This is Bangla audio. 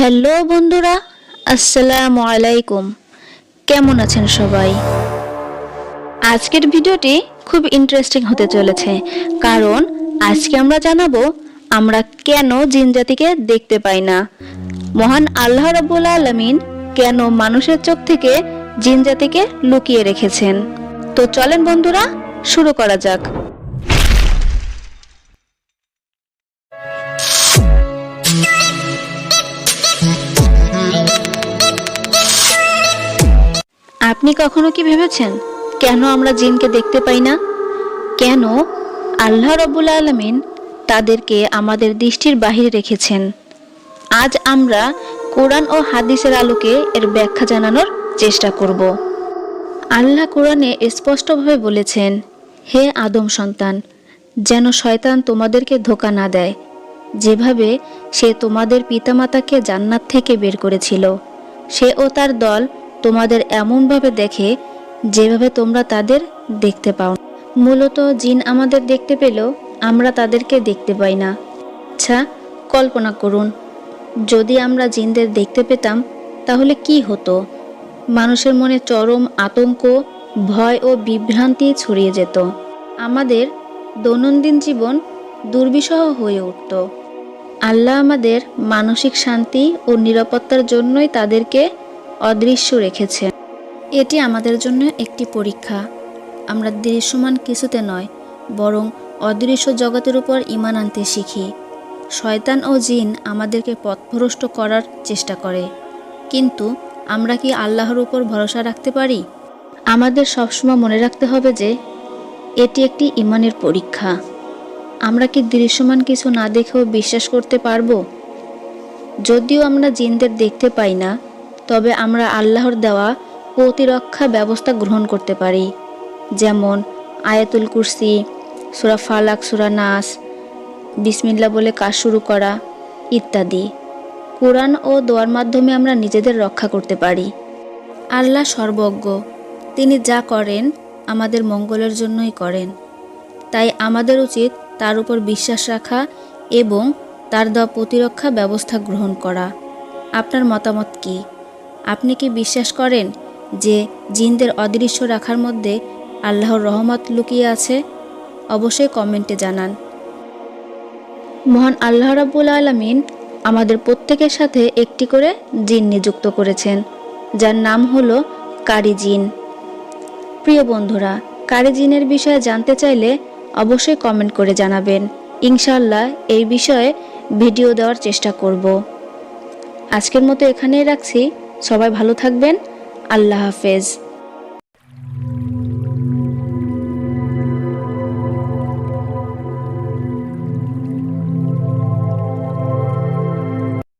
হ্যালো বন্ধুরা, আসসালামু আলাইকুম। কেমন আছেন সবাই? আজকের ভিডিওটি খুব ইন্টারেস্টিং হতে চলেছে, কারণ আজকে আমরা জানাবো আমরা কেন জিন জাতিকে দেখতে পাই না। মহান আল্লাহ রাব্বুল আলামিন কেন মানুষের চোখ থেকে জিন জাতিকে লুকিয়ে রেখেছেন। তো চলেন বন্ধুরা, শুরু করা যাক। আপনি কখনো কি ভেবেছেন কেন আমরা জিনকে দেখতে পাই না? কেন আল্লাহ রাব্বুল আলামিন তাদেরকে আমাদের দৃষ্টির বাহিরে রেখেছেন? আজ আমরা কোরআন ও হাদিসের আলোকে এর ব্যাখ্যা জানানোর চেষ্টা করব। আল্লাহ কোরআনে স্পষ্টভাবে বলেছেন, হে আদম সন্তান, যেন শয়তান তোমাদেরকে ধোঁকা না দেয়, যেভাবে সে তোমাদের পিতামাতাকে জান্নাত থেকে বের করেছিল। সে ও তার দল তোমাদের এমনভাবে দেখে যেভাবে তোমরা তাদের দেখতে পাও। মূলত জিন আমাদের দেখতে পেলেও আমরা তাদেরকে দেখতে পাই না। আচ্ছা, কল্পনা করুন, যদি আমরা জিনদের দেখতে পেতাম তাহলে কি হতো? মানুষের মনে চরম আতঙ্ক, ভয় ও বিভ্রান্তি ছড়িয়ে যেত। আমাদের দৈনন্দিন জীবন দুর্বিষহ হয়ে উঠত। আল্লাহ আমাদের মানসিক শান্তি ও নিরাপত্তার জন্যই তাদেরকে অদৃশ্য রেখেছেন। এটি আমাদের জন্য একটি পরীক্ষা। আমরা দৃশ্যমান কিছুতে নয়, বরং অদৃশ্য জগতের উপর ঈমান আনতে শিখি। শয়তান ও জিন আমাদেরকে পথভ্রষ্ট করার চেষ্টা করে, কিন্তু আমরা কি আল্লাহর উপর ভরসা রাখতে পারি? আমাদের সবসময় মনে রাখতে হবে যে এটি একটি ঈমানের পরীক্ষা। আমরা কি দৃশ্যমান কিছু না দেখেও বিশ্বাস করতে পারবো? যদিও আমরা জিনদের দেখতে পাই না, তবে আমরা আল্লাহর দেওয়া প্রতিরক্ষা ব্যবস্থা গ্রহণ করতে পারি, যেমন আয়াতুল কুরসি, সূরা ফালাক, সূরা নাস, বিসমিল্লাহ বলে কাজ শুরু করা ইত্যাদি। কোরআন ও দোয়ার মাধ্যমে আমরা নিজেদের রক্ষা করতে পারি। আল্লাহ সর্বজ্ঞ, তিনি যা করেন আমাদের মঙ্গলের জন্যই করেন। তাই আমাদের উচিত তার উপর বিশ্বাস রাখা এবং তার দেওয়া প্রতিরক্ষা ব্যবস্থা গ্রহণ করা। আপনার মতামত কি? আপনি কি বিশ্বাস করেন যে জিনদের অদৃশ্য রাখার মধ্যে আল্লাহর রহমত লুকিয়ে আছে? অবশ্যই কমেন্টে জানান। মহান আল্লাহ রাব্বুল আলামিন আমাদের প্রত্যেকের সাথে একটি করে জিন নিযুক্ত করেছেন, যার নাম হলো কারি জিন। প্রিয় বন্ধুরা, কারি জিনের বিষয়ে জানতে চাইলে অবশ্যই কমেন্ট করে জানাবেন। ইনশাআল্লাহ এই বিষয়ে ভিডিও দেওয়ার চেষ্টা করব। আজকের মতো এখানেই রাখছি। সবাই ভালো থাকবেন। আল্লাহ হাফেজ।